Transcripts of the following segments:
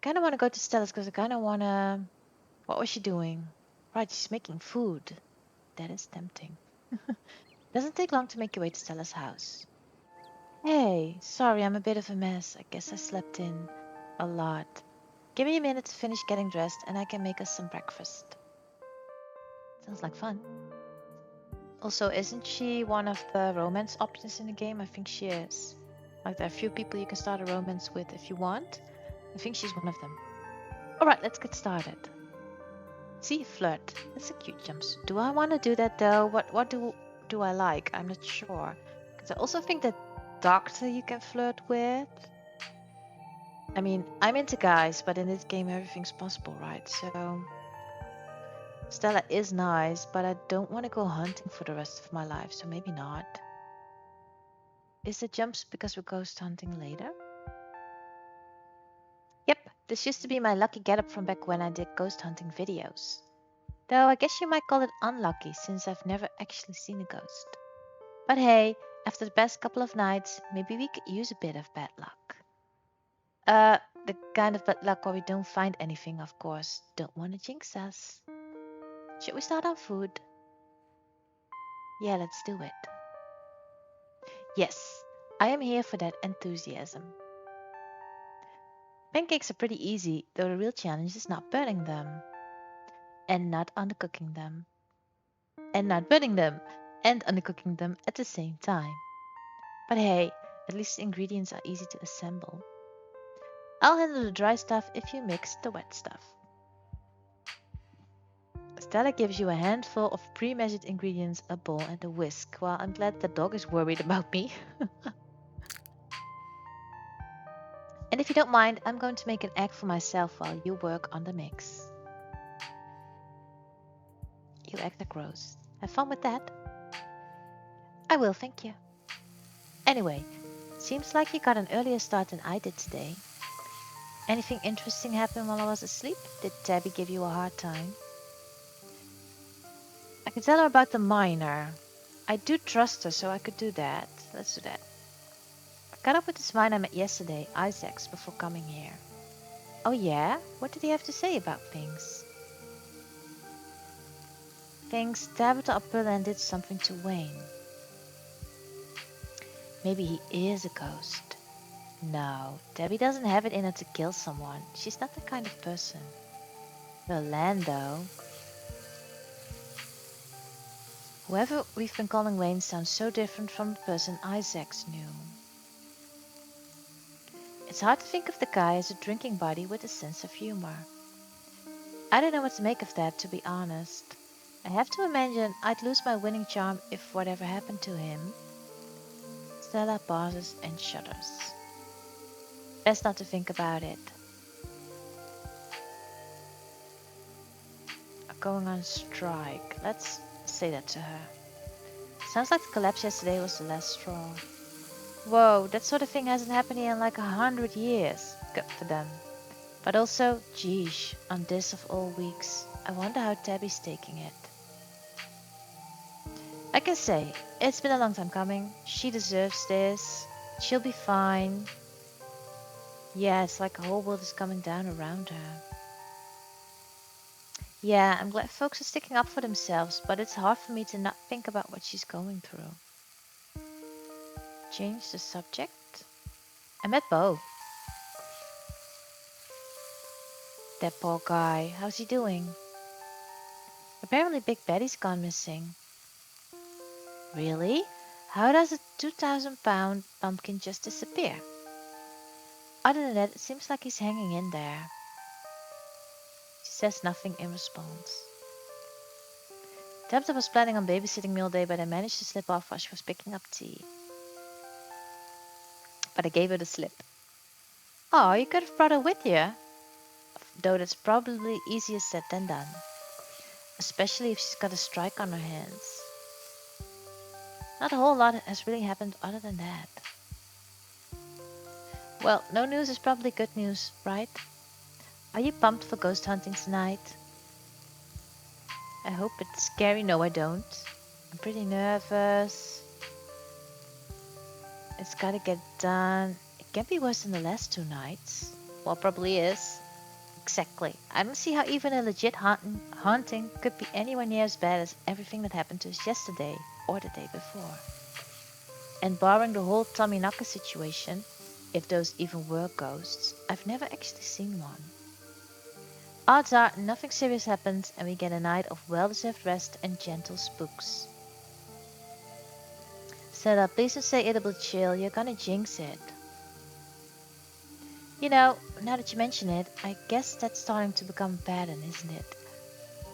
kind of want to go to Stella's because I kind of want to... What was she doing? Right, she's making food. That is tempting. Doesn't take long to make your way to Stella's house. Hey, sorry, I'm a bit of a mess. I guess I slept in a lot. Give me a minute to finish getting dressed and I can make us some breakfast. Sounds like fun. Also, isn't she one of the romance options in the game? I think she is. Like, there are a few people you can start a romance with if you want. I think she's one of them. Alright, let's get started. See, flirt. That's a cute jumpsuit. Do I want to do that though? What do I like? I'm not sure. Because I also think that doctor you can flirt with. I mean, I'm into guys, but in this game everything's possible, right? So Stella is nice, but I don't want to go hunting for the rest of my life, so maybe not. Is the jumps because we're ghost hunting later? Yep, this used to be my lucky getup from back when I did ghost hunting videos. Though I guess you might call it unlucky since I've never actually seen a ghost. But hey, after the past couple of nights, maybe we could use a bit of bad luck. The kind of bad luck where we don't find anything, of course. Don't want to jinx us. Should we start on food? Yeah, let's do it. Yes, I am here for that enthusiasm. Pancakes are pretty easy, though the real challenge is not burning them. And not undercooking them. And not burning them. And undercooking them at the same time. But hey, at least the ingredients are easy to assemble. I'll handle the dry stuff if you mix the wet stuff. Stella gives you a handful of pre-measured ingredients, a bowl and a whisk. Well, I'm glad the dog is worried about me. And if you don't mind, I'm going to make an egg for myself while you work on the mix. You act like gross. Have fun with that. I will, thank you. Anyway, seems like you got an earlier start than I did today. Anything interesting happen while I was asleep? Did Tabby give you a hard time? I can tell her about the miner. I do trust her, so I could do that. Let's do that. I caught up with this miner I met yesterday, Isaacs, before coming here. Oh yeah? What did he have to say about things? Things Tabitha Uphill and did something to Wayne. Maybe he is a ghost. No, Debbie doesn't have it in her to kill someone. She's not that kind of person. The land, though. Whoever we've been calling Wayne sounds so different from the person Isaacs knew. It's hard to think of the guy as a drinking buddy with a sense of humor. I don't know what to make of that, to be honest. I have to imagine I'd lose my winning charm if whatever happened to him. Stella pauses and shudders. Best not to think about it. Going on strike. Let's say that to her. Sounds like the collapse yesterday was the last straw. Whoa, that sort of thing hasn't happened here in like 100 years. Good for them. But also, geesh, on this of all weeks, I wonder how Tabby's taking it. I can say, it's been a long time coming. She deserves this. She'll be fine. Yeah, it's like the whole world is coming down around her. Yeah, I'm glad folks are sticking up for themselves, but it's hard for me to not think about what she's going through. Change the subject? I met Bo. That poor guy, how's he doing? Apparently Big Betty's gone missing. Really? How does a 2,000-pound pumpkin just disappear? Other than that, it seems like he's hanging in there. She says nothing in response. Tabitha was planning on babysitting me all day, but I managed to slip off while she was picking up tea. But I gave her the slip. Oh, you could have brought her with you. Though that's probably easier said than done. Especially if she's got a strike on her hands. Not a whole lot has really happened other than that. Well, no news is probably good news, right? Are you pumped for ghost hunting tonight? I hope it's scary. No, I don't. I'm pretty nervous. It's gotta get done. It can't be worse than the last 2 nights. Well, probably is. Exactly. I don't see how even a legit haunting could be anywhere near as bad as everything that happened to us yesterday or the day before. And barring the whole Tominaka situation, if those even were ghosts, I've never actually seen one. Odds are nothing serious happens and we get a night of well-deserved rest and gentle spooks. Sarah, please don't say it'll be chill, you're gonna jinx it. You know, now that you mention it, I guess that's starting to become a pattern, isn't it?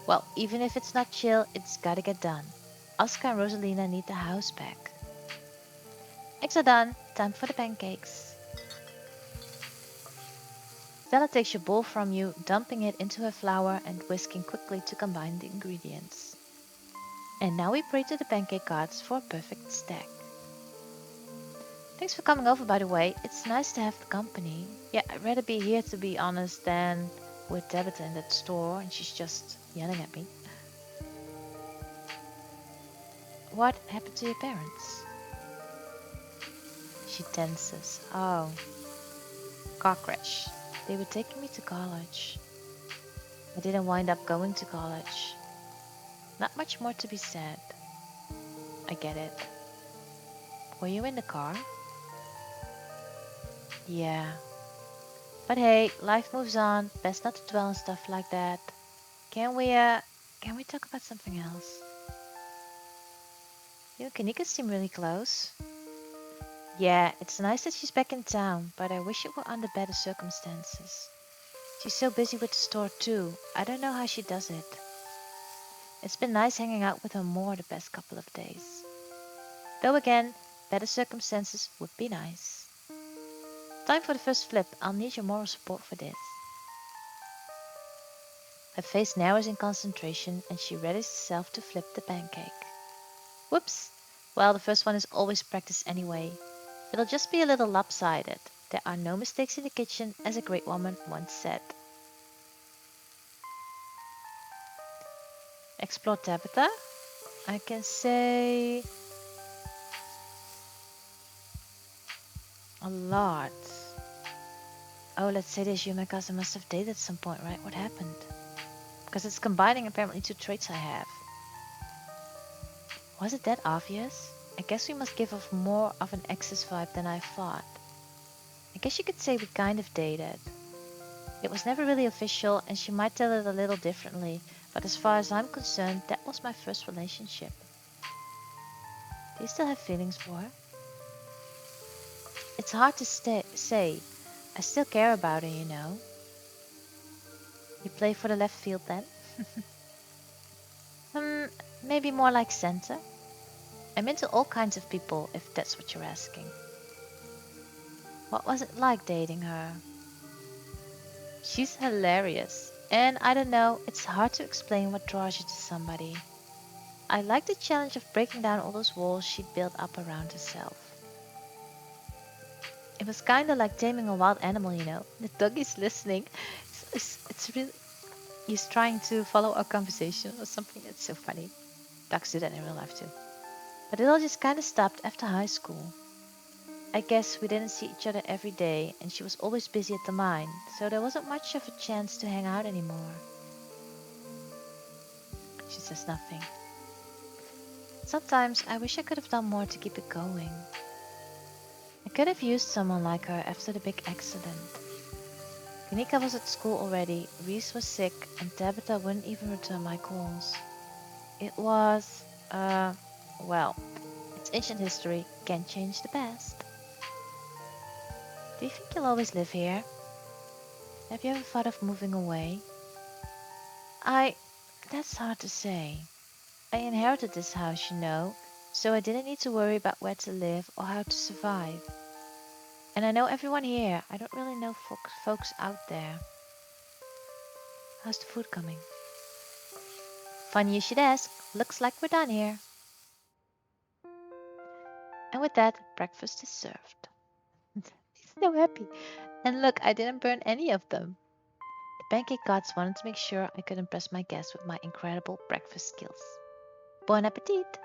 Well, even if it's not chill, it's gotta get done. Oscar and Rosalina need the house back. Eggs are done, time for the pancakes. Stella takes your bowl from you, dumping it into her flour and whisking quickly to combine the ingredients. And now we pray to the pancake gods for a perfect stack. Thanks for coming over, by the way. It's nice to have the company. Yeah, I'd rather be here, to be honest, than with Tabitha in that store and she's just yelling at me. What happened to your parents? She tenses. Oh, car crash. They were taking me to college. I didn't wind up going to college. Not much more to be said. I get it. Were you in the car? Yeah. But hey, life moves on. Best not to dwell on stuff like that. Can we, uh, can we talk about something else? You and Kanika seem really close. Yeah, it's nice that she's back in town, but I wish it were under better circumstances. She's so busy with the store too. I don't know how she does it. It's been nice hanging out with her more the past couple of days. Though again, better circumstances would be nice. Time for the first flip. I'll need your moral support for this. Her face narrows in concentration and she readies herself to flip the pancake. Whoops! Well, the first one is always practice anyway. It'll just be a little lopsided. There are no mistakes in the kitchen, as a great woman once said. Explore Tabitha. I can say a lot. Oh, let's say this. You and my cousin must have dated at some point, right? What happened? Because it's combining apparently two traits I have. Was it that obvious? I guess we must give off more of an exes vibe than I thought. I guess you could say we kind of dated. It was never really official and she might tell it a little differently, but as far as I'm concerned, that was my first relationship. Do you still have feelings for her? It's hard to say. I still care about her, you know. You play for the left field then? Hmm, maybe more like center. I'm into all kinds of people, if that's what you're asking. What was it like dating her? She's hilarious. And I don't know, it's hard to explain what draws you to somebody. I like the challenge of breaking down all those walls she'd built up around herself. It was kind of like taming a wild animal, you know. The dog is listening. It's really... He's trying to follow our conversation or something. It's so funny. Dogs do that in real life too. But it all just kind of stopped after high school. I guess we didn't see each other every day, and she was always busy at the mine, so there wasn't much of a chance to hang out anymore. She says nothing. Sometimes I wish I could have done more to keep it going. I could have used someone like her after the big accident. Kanika was at school already, Reese was sick, and Tabitha wouldn't even return my calls. It was, well, it's ancient history, can't change the past. Do you think you'll always live here? Have you ever thought of moving away? That's hard to say. I inherited this house, you know, so I didn't need to worry about where to live or how to survive. And I know everyone here. I don't really know folks out there. How's the food coming? Funny you should ask. Looks like we're done here. And with that, breakfast is served. He's so happy. And look, I didn't burn any of them. The pancake gods wanted to make sure I could impress my guests with my incredible breakfast skills. Bon appetit!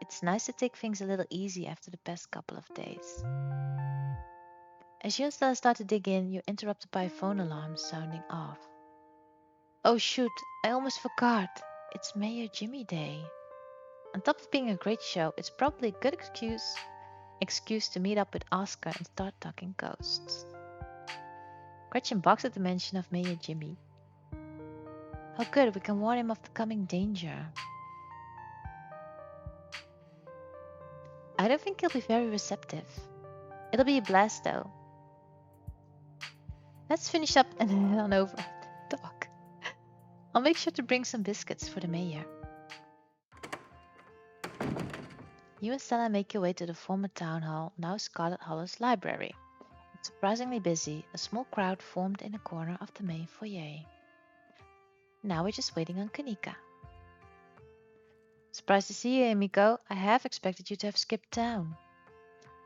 It's nice to take things a little easy after the past couple of days. As you and Stella start to dig in, you're interrupted by a phone alarm sounding off. Oh shoot, I almost forgot. It's Mayor Jimmy Day. On top of being a great show, it's probably a good excuse to meet up with Oscar and start talking ghosts. Gretchen barks at the mention of Mayor Jimmy. Oh good, we can warn him of the coming danger. I don't think he'll be very receptive. It'll be a blast though. Let's finish up and head on over to the dock. I'll make sure to bring some biscuits for the mayor. You and Stella make your way to the former town hall, now Scarlet Hollow's library. It's surprisingly busy, a small crowd formed in a corner of the main foyer. Now we're just waiting on Kanika. Surprised to see you, Emiko. I half expected you to have skipped town.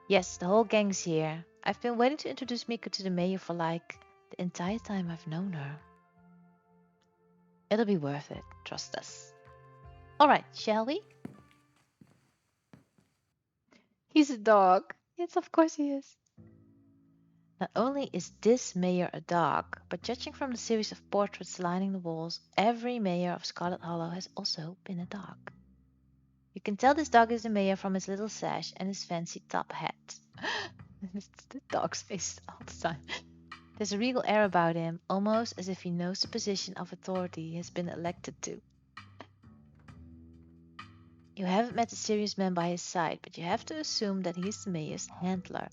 Yes, the whole gang's here. I've been waiting to introduce Miko to the mayor for like the entire time I've known her. It'll be worth it, trust us. Alright, shall we? He's a dog. Yes, of course he is. Not only is this mayor a dog, but judging from the series of portraits lining the walls, every mayor of Scarlet Hollow has also been a dog. You can tell this dog is the mayor from his little sash and his fancy top hat. It's the dog's face all the time. There's a regal air about him, almost as if he knows the position of authority he has been elected to. You haven't met the serious man by his side, but you have to assume that he's the mayor's handler.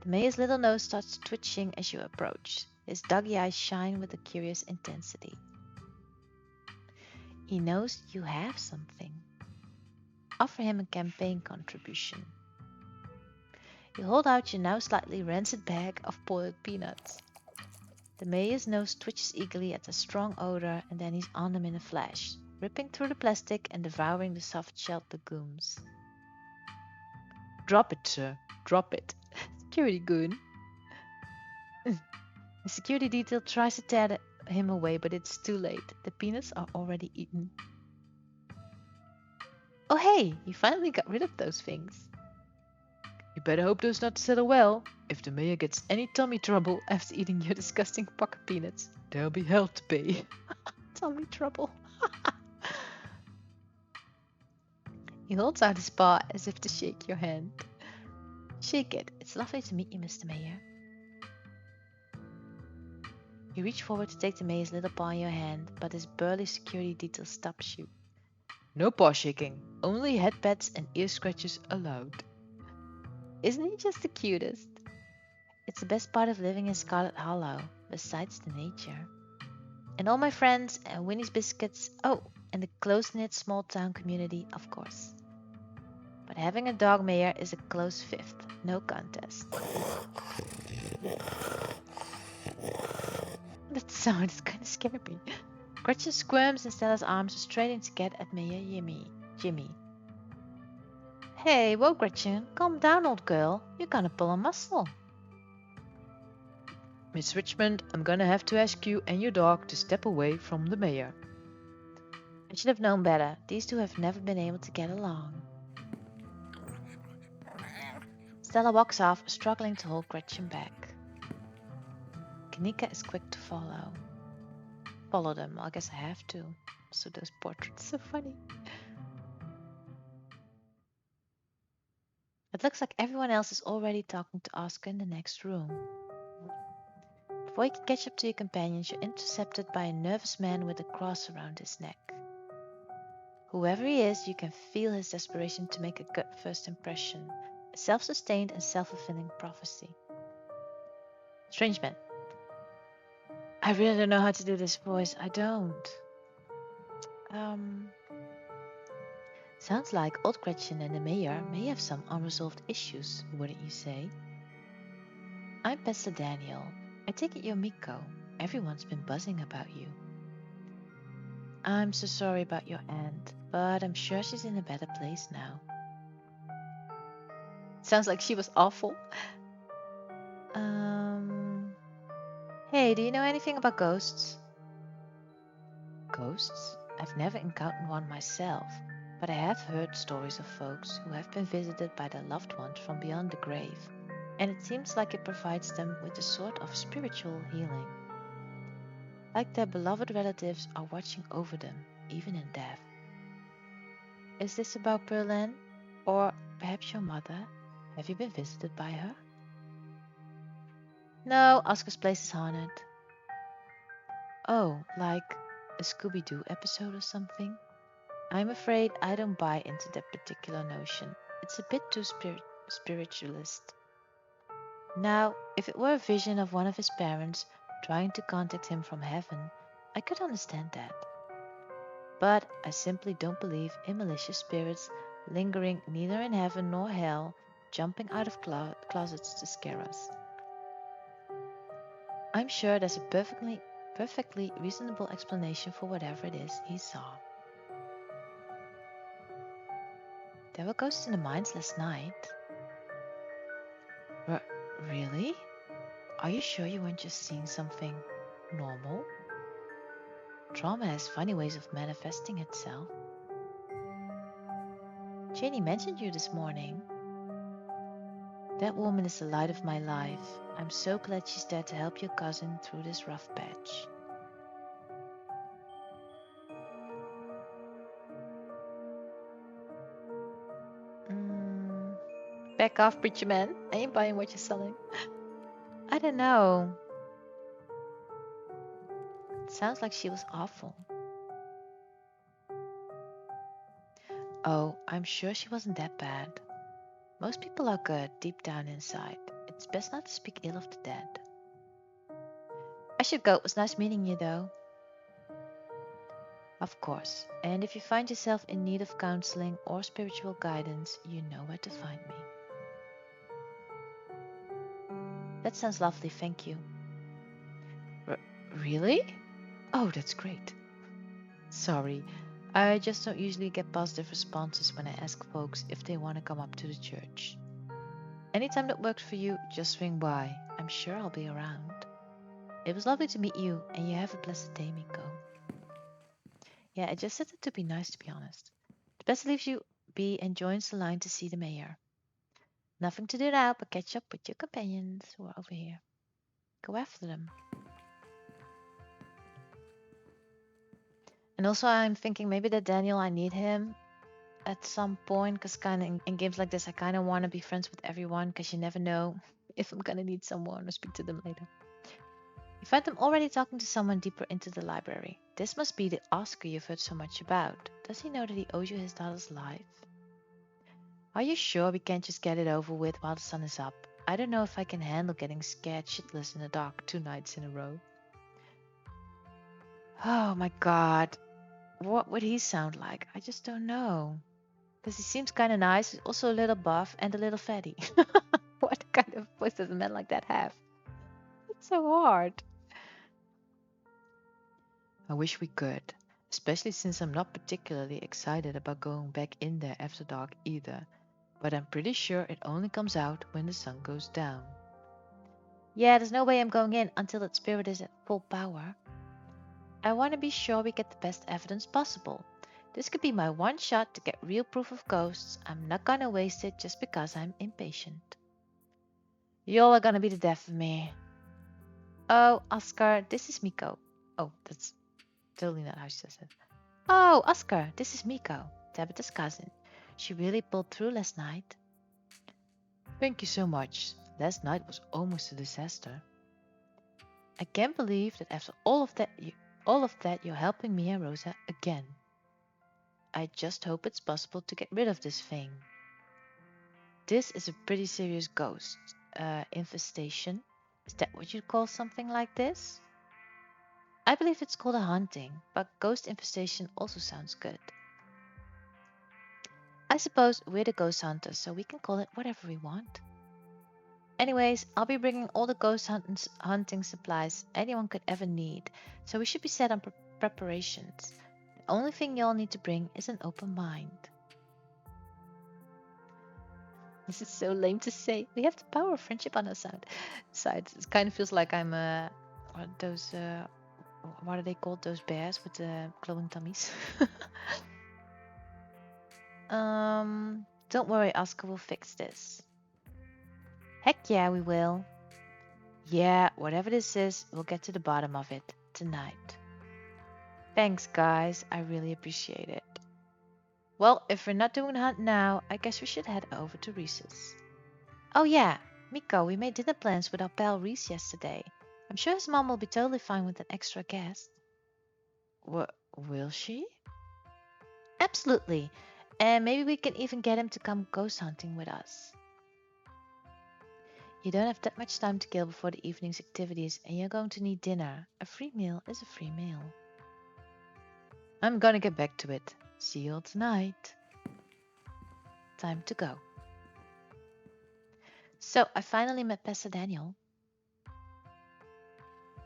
The mayor's little nose starts twitching as you approach. His doggy eyes shine with a curious intensity. He knows you have something. Offer him a campaign contribution. You hold out your now slightly rancid bag of boiled peanuts. The mayor's nose twitches eagerly at the strong odor, and then he's on them in a flash, ripping through the plastic and devouring the soft-shelled legumes. Drop it, sir. Drop it. Security goon. The security detail tries to tear him away, but it's too late. The peanuts are already eaten. Oh hey, you finally got rid of those things. You better hope those nuts settle well. If the mayor gets any tummy trouble after eating your disgusting pocket peanuts, there'll be hell to pay. Tummy trouble. He holds out his paw as if to shake your hand. Shake it. It's lovely to meet you, Mr. Mayor. You reach forward to take the mayor's little paw in your hand, but his burly security detail stops you. No paw shaking. Only head pats and ear scratches allowed. Isn't he just the cutest? It's the best part of living in Scarlet Hollow, besides the nature. And all my friends, and Winnie's Biscuits, oh, and the close-knit small-town community, of course. But having a dog mayor is a close fifth, no contest. That sound is kind of scary. Gretchen squirms in Stella's arms, straining to get at Mayor Jimmy. Hey, whoa, Gretchen, calm down, old girl. You're gonna pull a muscle. Miss Richmond, I'm gonna have to ask you and your dog to step away from the mayor. I should have known better. These two have never been able to get along. Stella walks off, struggling to hold Gretchen back. Kanika is quick to follow. Follow them, I guess I have to. So those portraits are so funny. It looks like everyone else is already talking to Oscar in the next room. Before you can catch up to your companions, you're intercepted by a nervous man with a cross around his neck. Whoever he is, you can feel his desperation to make a good first impression, a self-sustained and self-fulfilling prophecy. Strange man. I really don't know how to do this voice. I don't. Sounds like old Gretchen and the mayor may have some unresolved issues, wouldn't you say? I'm Pastor Daniel. I take it you're Miko. Everyone's been buzzing about you. I'm so sorry about your aunt, but I'm sure she's in a better place now. Sounds like she was awful. Hey, do you know anything about ghosts? Ghosts? I've never encountered one myself, but I have heard stories of folks who have been visited by their loved ones from beyond the grave. and it seems like it provides them with a sort of spiritual healing. Like their beloved relatives are watching over them, even in death. Is this about Berlin? Or perhaps your mother? Have you been visited by her? No, Oscar's place is haunted. Oh, like a Scooby-Doo episode or something? I'm afraid I don't buy into that particular notion. It's a bit too spiritualist. Now, if it were a vision of one of his parents trying to contact him from heaven, I could understand that. But I simply don't believe in malicious spirits lingering neither in heaven nor hell, jumping out of closets to scare us. I'm sure there's a perfectly reasonable explanation for whatever it is he saw. There were ghosts in the mines last night. Really? Are you sure you weren't just seeing something normal? Trauma has funny ways of manifesting itself. Janie mentioned you this morning. That woman is the light of my life. I'm so glad she's there to help your cousin through this rough patch. Back off, preacher man. I ain't buying what you're selling. I don't know. It sounds like she was awful. Oh, I'm sure she wasn't that bad. Most people are good deep down inside. It's best not to speak ill of the dead. I should go. It was nice meeting you, though. Of course. And if you find yourself in need of counseling or spiritual guidance, you know where to find me. That sounds lovely, thank you. Really? Oh, that's great. Sorry, I just don't usually get positive responses when I ask folks if they want to come up to the church. Anytime that works for you, just swing by. I'm sure I'll be around. It was lovely to meet you, and you have a blessed day, Miko. Yeah, I just said it to be nice, to be honest. It best leaves you be and joins the line to see the mayor. Nothing to do now but catch up with your companions who are over here. Go after them. And also, I'm thinking maybe that Daniel, I need him at some point, because kind of in games like this, I kind of want to be friends with everyone, because you never know if I'm gonna need someone or speak to them later. You find them already talking to someone deeper into the library. This must be the Oscar you've heard so much about. Does he know that he owes you his daughter's life? Are you sure we can't just get it over with while the sun is up? I don't know if I can handle getting scared shitless in the dark 2 nights in a row. Oh my god. What would he sound like? I just don't know. Because he seems kind of nice, he's also a little buff and a little fatty. What kind of voice does a man like that have? It's so hard. I wish we could, especially since I'm not particularly excited about going back in there after dark either. But I'm pretty sure it only comes out when the sun goes down. Yeah, there's no way I'm going in until that spirit is at full power. I want to be sure we get the best evidence possible. This could be my one shot to get real proof of ghosts. I'm not gonna waste it just because I'm impatient. Y'all are gonna be the death of me. Oh, Oscar, this is Miko. Oh, that's totally not how she says it. Oh, Oscar, this is Miko, Tabitha's cousin. She really pulled through last night. Thank you so much. Last night was almost a disaster. I can't believe that after all of that you're helping me and Rosa again. I just hope it's possible to get rid of this thing. This is a pretty serious ghost infestation. Is that what you'd call something like this? I believe it's called a haunting, but ghost infestation also sounds good. I suppose we're the ghost hunters, so we can call it whatever we want. Anyways, I'll be bringing all the ghost hunting supplies anyone could ever need, so we should be set on preparations. The only thing y'all need to bring is an open mind. This is so lame to say. We have the power of friendship on our side. It kind of feels like I'm those what are they called? Those bears with the glowing tummies. Don't worry, Oscar will fix this. Heck yeah, we will. Yeah, whatever this is, we'll get to the bottom of it tonight. Thanks, guys. I really appreciate it. Well, if we're not doing the hunt now, I guess we should head over to Reese's. Oh yeah, Miko, we made dinner plans with our pal Reese yesterday. I'm sure his mom will be totally fine with an extra guest. What, will she? Absolutely. And maybe we can even get him to come ghost hunting with us. You don't have that much time to kill before the evening's activities, and you're going to need dinner. A free meal is a free meal. I'm gonna get back to it. See you all tonight. Time to go. So, I finally met Pastor Daniel.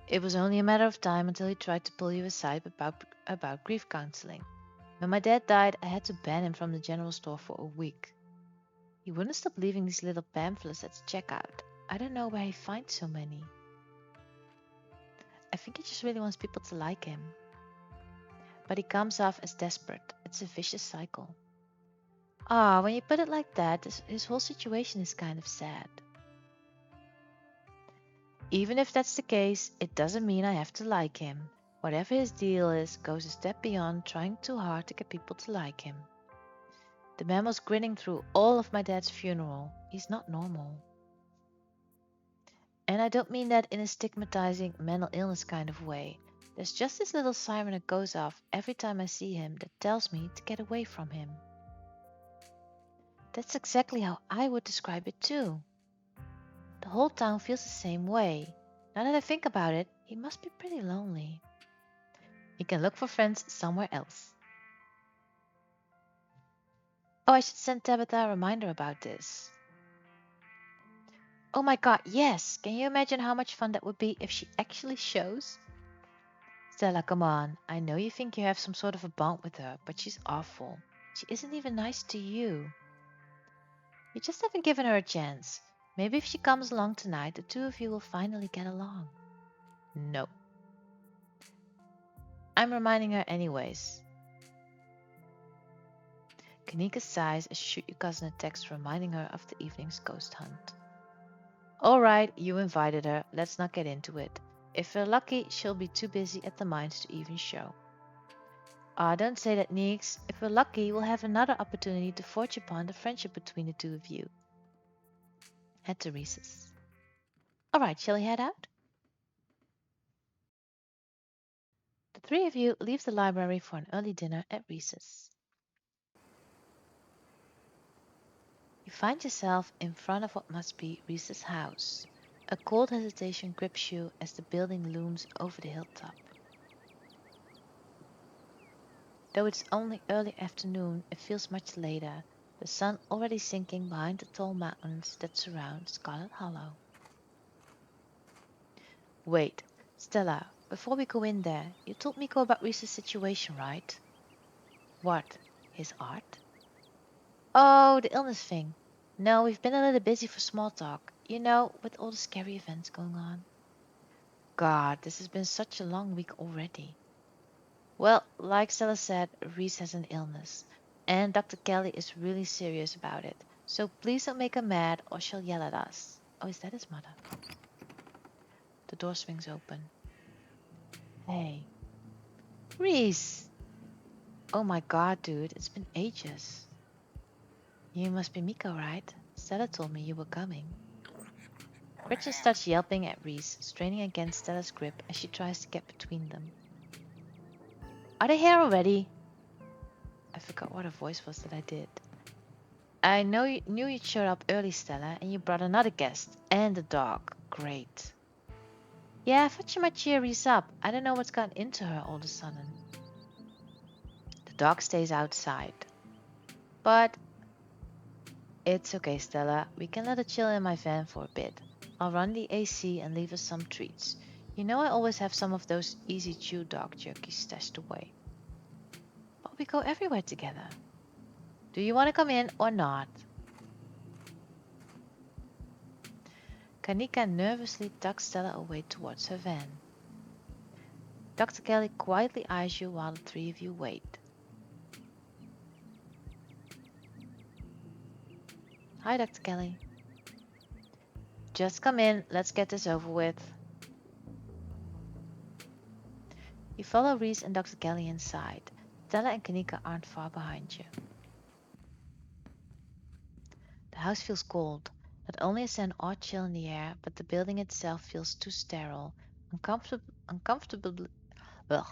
It was only a matter of time until he tried to pull you aside about grief counseling. When my dad died, I had to ban him from the general store for a week. He wouldn't stop leaving these little pamphlets at checkout. I don't know where he finds so many. I think he just really wants people to like him. But he comes off as desperate. It's a vicious cycle. Ah, when you put it like that, his whole situation is kind of sad. Even if that's the case, it doesn't mean I have to like him. Whatever his deal is goes a step beyond trying too hard to get people to like him. The man was grinning through all of my dad's funeral. He's not normal. And I don't mean that in a stigmatizing mental illness kind of way. There's just this little siren that goes off every time I see him that tells me to get away from him. That's exactly how I would describe it too. The whole town feels the same way. Now that I think about it, he must be pretty lonely. He can look for friends somewhere else. Oh, I should send Tabitha a reminder about this. Oh my god, yes! Can you imagine how much fun that would be if she actually shows? Stella, come on. I know you think you have some sort of a bond with her, but she's awful. She isn't even nice to you. You just haven't given her a chance. Maybe if she comes along tonight, the two of you will finally get along. No. I'm reminding her anyways. Kanika sighs as you shoot your cousin a text reminding her of the evening's ghost hunt. Alright, you invited her. Let's not get into it. If we're lucky, she'll be too busy at the mines to even show. Ah, don't say that, Neeks. If we're lucky, we'll have another opportunity to forge upon the friendship between the two of you. Head to Reese's. Alright, shall we head out? The three of you leave the library for an early dinner at Reese's. You find yourself in front of what must be Reese's house. A cold hesitation grips you as the building looms over the hilltop. Though it's only early afternoon, it feels much later, the sun already sinking behind the tall mountains that surround Scarlet Hollow. Wait, Stella, before we go in there, you told Miko about Reese's situation, right? What? His art? Oh, the illness thing. No, we've been a little busy for small talk. You know, with all the scary events going on. God, this has been such a long week already. Well, like Stella said, Reese has an illness, and Dr. Kelly is really serious about it. So please don't make her mad or she'll yell at us. Oh, is that his mother? The door swings open. Hey. Reese! Oh my god, dude, it's been ages. You must be Miko, right? Stella told me you were coming. Gretchen starts yelping at Reese, straining against Stella's grip as she tries to get between them. Are they here already? I forgot what her voice was that I did. I knew you'd show up early, Stella, and you brought another guest. And a dog. Great. Yeah, I thought you might cheer Reese up. I don't know what's gotten into her all of a sudden. The dog stays outside. But it's okay, Stella. We can let her chill in my van for a bit. I'll run the AC and leave us some treats. You know I always have some of those easy chew dog jerky stashed away. But we go everywhere together. Do you want to come in or not? Kanika nervously tucks Stella away towards her van. Dr. Kelly quietly eyes you while the three of you wait. Hi, Dr. Kelly. Just come in, let's get this over with. You follow Reese and Dr. Kelly inside. Stella and Kanika aren't far behind you. The house feels cold. Not only is there an odd chill in the air, but the building itself feels too sterile, uncomfortably. Ugh.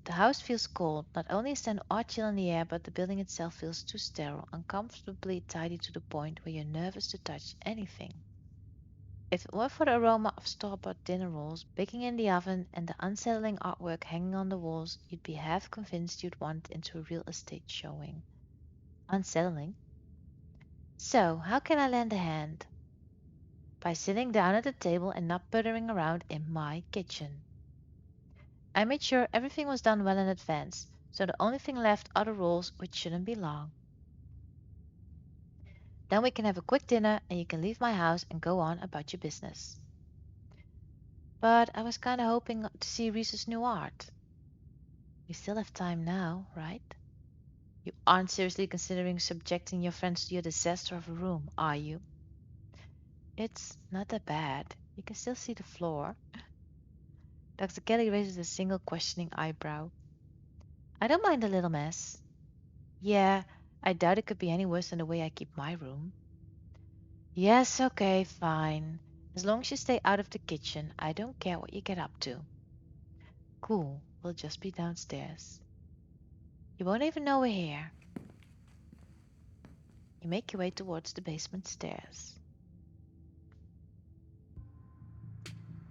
The house feels cold. Not only is there an odd chill in the air, but the building itself feels too sterile, uncomfortably tidy to the point where you're nervous to touch anything. If it weren't for the aroma of store-bought dinner rolls baking in the oven and the unsettling artwork hanging on the walls, you'd be half convinced you'd want into a real estate showing. Unsettling? So, how can I lend a hand? By sitting down at the table and not puttering around in my kitchen. I made sure everything was done well in advance, so the only thing left are the rolls, which shouldn't be long. Then we can have a quick dinner and you can leave my house and go on about your business. But I was kinda hoping to see Reese's new art. We still have time now, right? You aren't seriously considering subjecting your friends to your disaster of a room, are you? It's not that bad. You can still see the floor. Dr. Kelly raises a single questioning eyebrow. I don't mind a little mess. Yeah, I doubt it could be any worse than the way I keep my room. Yes, okay, fine. As long as you stay out of the kitchen, I don't care what you get up to. Cool, we'll just be downstairs. You won't even know we're here. You make your way towards the basement stairs.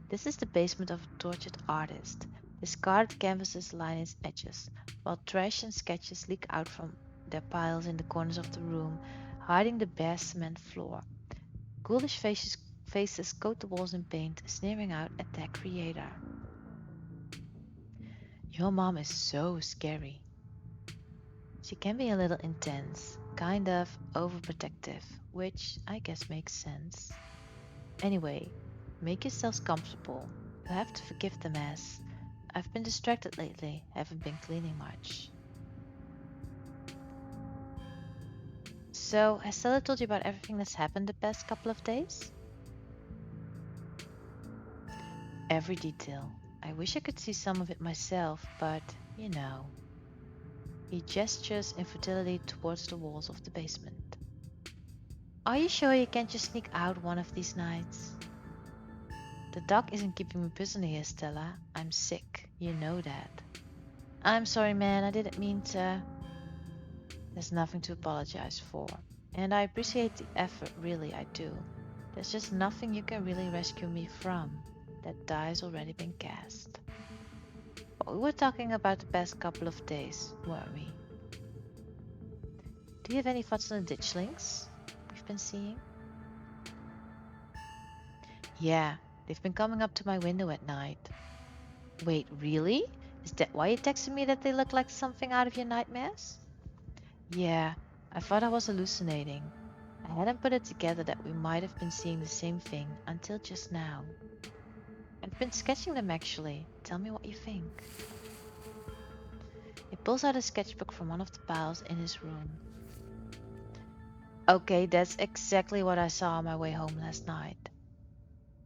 This is the basement of a tortured artist. Discarded canvases line its edges, while trash and sketches leak out from their piles in the corners of the room, hiding the bare cement floor. Ghoulish faces coat the walls in paint, sneering out at their creator. Your mom is so scary. She can be a little intense, kind of overprotective, which I guess makes sense. Anyway, make yourselves comfortable. You have to forgive the mess. I've been distracted lately, haven't been cleaning much. So, has Stella told you about everything that's happened the past couple of days? Every detail. I wish I could see some of it myself, but you know. He gestures in futility towards the walls of the basement. Are you sure you can't just sneak out one of these nights? The dog isn't keeping me prisoner here, Stella. I'm sick. You know that. I'm sorry, man. I didn't mean to. There's nothing to apologize for. And I appreciate the effort, really, I do. There's just nothing you can really rescue me from. That die's already been cast. But we were talking about the past couple of days, weren't we? Do you have any thoughts on the ditchlings we've been seeing? Yeah, they've been coming up to my window at night. Wait, really? Is that why you texted me that they look like something out of your nightmares? Yeah, I thought I was hallucinating. I hadn't put it together that we might have been seeing the same thing until just now. I've been sketching them actually. Tell me what you think. He pulls out a sketchbook from one of the piles in his room. Okay, that's exactly what I saw on my way home last night.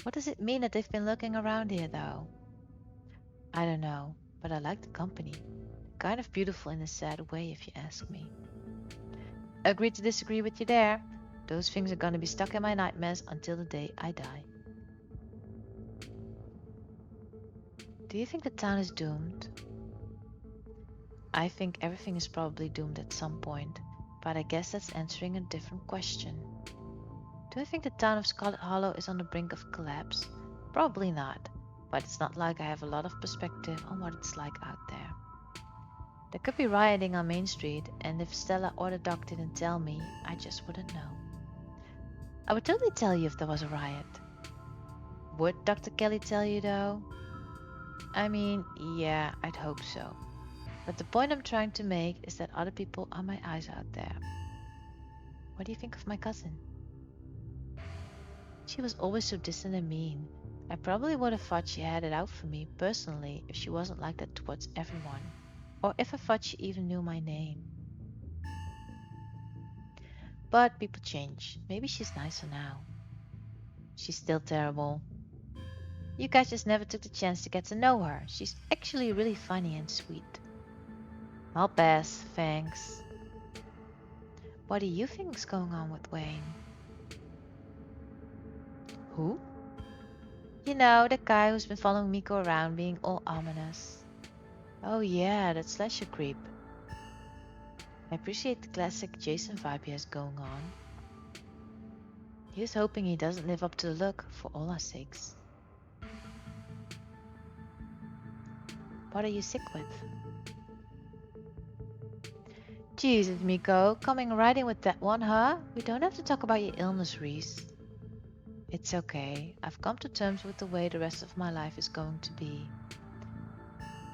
What does it mean that they've been looking around here, though? I don't know, but I like the company. Kind of beautiful in a sad way, if you ask me. Agree to disagree with you there. Those things are gonna be stuck in my nightmares until the day I die. Do you think the town is doomed? I think everything is probably doomed at some point, but I guess that's answering a different question. Do I think the town of Scarlet Hollow is on the brink of collapse? Probably not, but it's not like I have a lot of perspective on what it's like out there. There could be rioting on Main Street, and if Stella or the doc didn't tell me, I just wouldn't know. I would totally tell you if there was a riot. Would Dr. Kelly tell you though? I mean, yeah, I'd hope so. But the point I'm trying to make is that other people are my eyes out there. What do you think of my cousin? She was always so distant and mean. I probably would have thought she had it out for me personally if she wasn't like that towards everyone, or if I thought she even knew my name. But people change. Maybe she's nicer now. She's still terrible. You guys just never took the chance to get to know her. She's actually really funny and sweet. I'll pass, thanks. What do you think's going on with Wayne? Who? You know, the guy who's been following Miko around being all ominous. Oh yeah, that slasher creep. I appreciate the classic Jason vibe he has going on. He's hoping he doesn't live up to the look for all our sakes. What are you sick with? Jesus, Miko, coming right in with that one, huh? We don't have to talk about your illness, Reese. It's okay. I've come to terms with the way the rest of my life is going to be.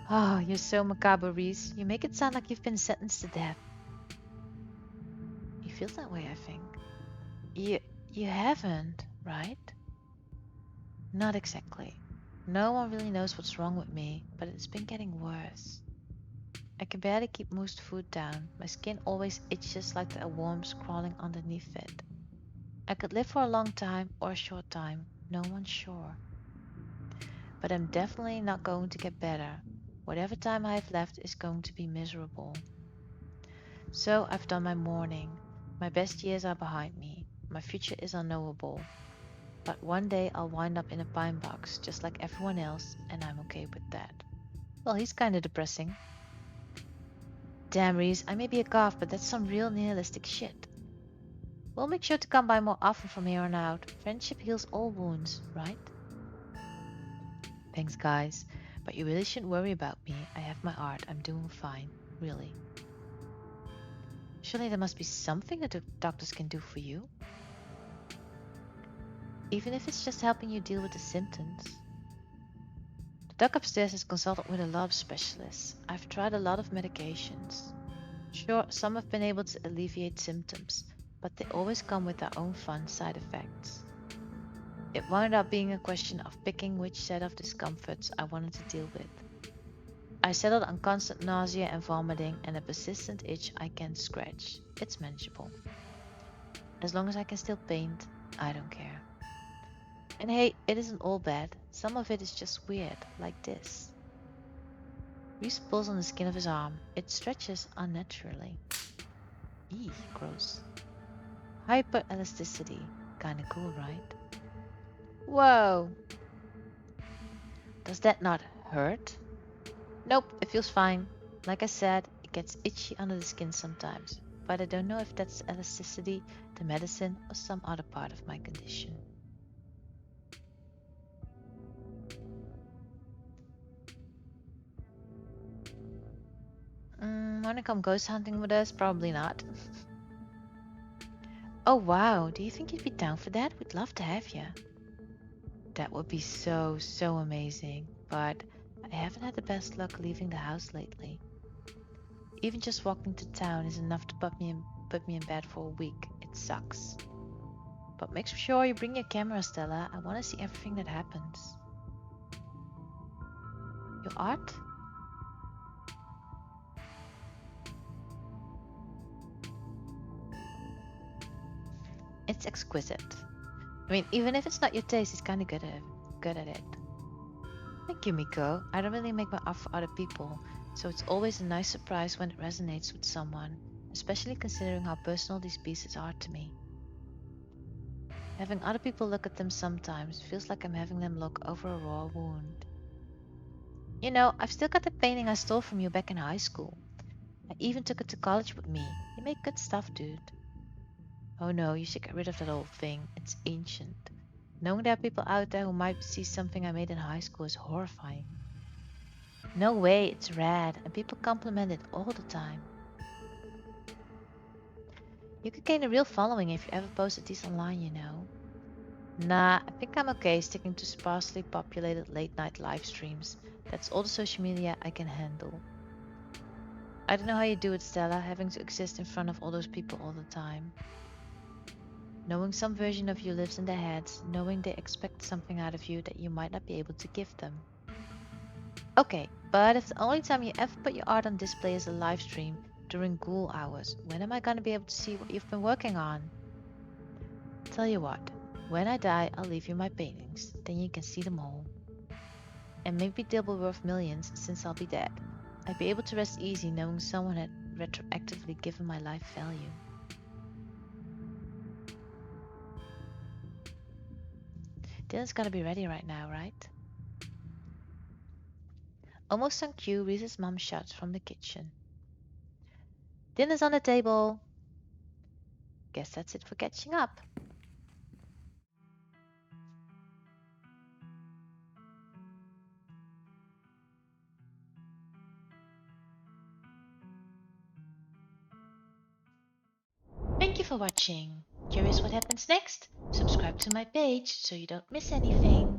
Oh, you're so macabre, Reese. You make it sound like you've been sentenced to death. You feel that way, I think. You haven't, right? Not exactly. No one really knows what's wrong with me, but it's been getting worse. I can barely keep most food down. My skin always itches like there are worms crawling underneath it. I could live for a long time or a short time, no one's sure. But I'm definitely not going to get better. Whatever time I have left is going to be miserable. So I've done my mourning. My best years are behind me. My future is unknowable. But one day I'll wind up in a pine box, just like everyone else, and I'm okay with that. Well, he's kinda depressing. Damn, Reese, I may be a goth, but that's some real nihilistic shit. We'll make sure to come by more often from here on out. Friendship heals all wounds, right? Thanks, guys. But you really shouldn't worry about me. I have my art. I'm doing fine. Really. Surely there must be something that the doctors can do for you. Even if it's just helping you deal with the symptoms. The doc upstairs has consulted with a lot of specialists. I've tried a lot of medications. Sure, some have been able to alleviate symptoms, but they always come with their own fun side effects. It wound up being a question of picking which set of discomforts I wanted to deal with. I settled on constant nausea and vomiting and a persistent itch I can't scratch. It's manageable. As long as I can still paint, I don't care. And hey, it isn't all bad. Some of it is just weird, like this. Reese pulls on the skin of his arm. It stretches unnaturally. Eee, gross. Hyperelasticity. Kinda cool, right? Whoa! Does that not hurt? Nope, it feels fine. Like I said, it gets itchy under the skin sometimes, but I don't know if that's elasticity, the medicine, or some other part of my condition. Wanna come ghost hunting with us? Probably not. Oh wow, do you think you'd be down for that? We'd love to have you. That would be so amazing, but I haven't had the best luck leaving the house lately. Even just walking to town is enough to put me in bed for a week. It sucks. But make sure you bring your camera, Stella. I want to see everything that happens. Your art? It's exquisite. I mean, even if it's not your taste, it's kind of good at it. Thank you, Miko. I don't really make my art for other people, so it's always a nice surprise when it resonates with someone, especially considering how personal these pieces are to me. Having other people look at them sometimes feels like I'm having them look over a raw wound. You know, I've still got the painting I stole from you back in high school. I even took it to college with me. You make good stuff, dude. Oh no, you should get rid of that old thing. It's ancient. Knowing there are people out there who might see something I made in high school is horrifying. No way, it's rad, and people compliment it all the time. You could gain a real following if you ever posted these online, you know. Nah, I think I'm okay sticking to sparsely populated late night live streams. That's all the social media I can handle. I don't know how you do it, Stella, having to exist in front of all those people all the time. Knowing some version of you lives in their heads, knowing they expect something out of you that you might not be able to give them. Okay, but if the only time you ever put your art on display is a live stream during ghoul hours, when am I gonna be able to see what you've been working on? Tell you what, When I die, I'll leave you my paintings. Then you can see them all. And maybe they'll be worth millions since I'll be dead. I'd be able to rest easy knowing someone had retroactively given my life value. Dinner's gotta be ready right now, right? Almost on cue, Reese's mom shouts from the kitchen. Dinner's on the table. Guess that's it for catching up. Thank you for watching. Curious what happens next? Subscribe to my page so you don't miss anything.